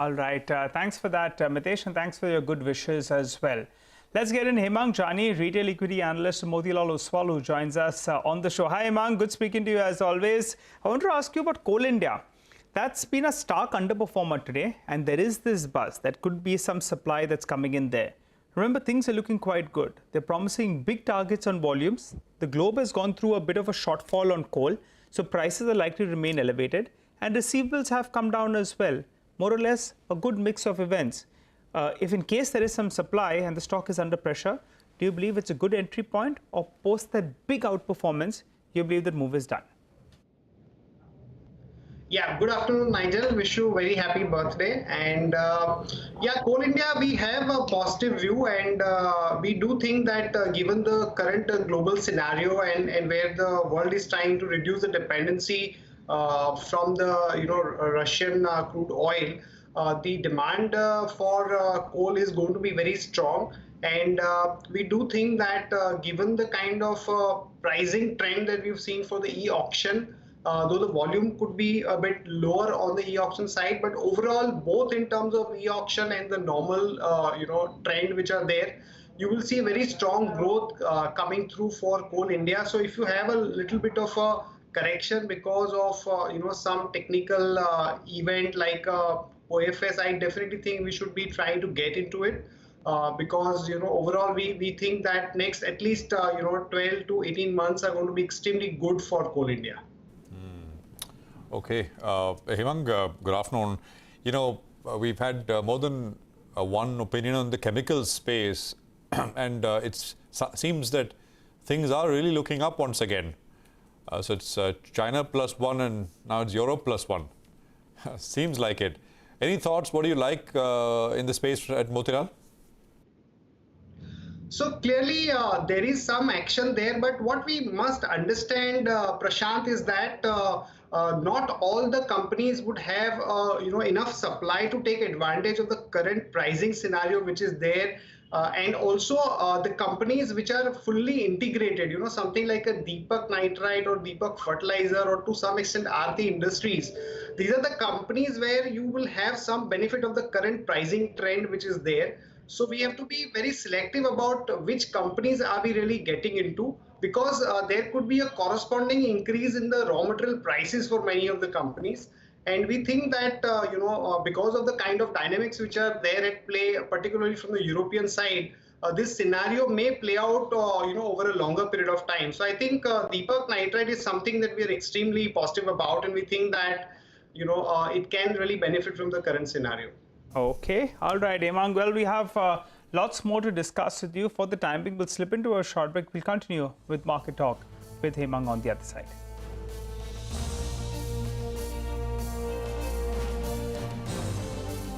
All right. Thanks for that, Mitesh, and thanks for your good wishes as well. Let's get in Hemang Jani, retail equity analyst Motilal Oswal, who joins us on the show. Hi, Hemang. Good speaking to you as always. I want to ask you about Coal India. That's been a stark underperformer today, and there is this buzz that could be some supply that's coming in there. Remember, things are looking quite good. They're promising big targets on volumes. The globe has gone through a bit of a shortfall on coal, so prices are likely to remain elevated, and receivables have come down as well. More or less a good mix of events. If in case there is some supply and the stock is under pressure, do you believe it's a good entry point, or post that big outperformance, you believe that move is done? Yeah, good afternoon, Nigel. Wish you a very happy birthday. And yeah, Coal India, we have a positive view, and we do think that given the current global scenario and where the world is trying to reduce the dependency from the Russian crude oil, the demand for coal is going to be very strong. And we do think that given the kind of pricing trend that we've seen for the e-auction, though the volume could be a bit lower on the e-auction side, but overall, both in terms of e-auction and the normal, trend which are there, you will see a very strong growth coming through for Coal India. So if you have a little bit of a correction because of some technical event like OFS, I definitely think we should be trying to get into it. Because overall we think that next at least 12 to 18 months are going to be extremely good for Coal India. Okay, Hemang, good afternoon. We've had more than one opinion on the chemical space, and it seems that things are really looking up once again. So it's China +1 and now it's Europe +1. Seems like it. Any thoughts? What do you like in the space at Motilal? So clearly there is some action there, but what we must understand, Prashant, is that not all the companies would have enough supply to take advantage of the current pricing scenario which is there. And also the companies which are fully integrated, something like a Deepak Nitrite or Deepak Fertilizer, or to some extent Aarti Industries. These are the companies where you will have some benefit of the current pricing trend which is there. So we have to be very selective about which companies are we really getting into, because there could be a corresponding increase in the raw material prices for many of the companies. And we think that, because of the kind of dynamics which are there at play, particularly from the European side, this scenario may play out, over a longer period of time. So I think Deepak Nitrite is something that we are extremely positive about, and we think that, it can really benefit from the current scenario. Okay. All right, Hemang. Well, we have lots more to discuss with you. For the time being, we'll slip into a short break. We'll continue with Market Talk with Hemang on the other side.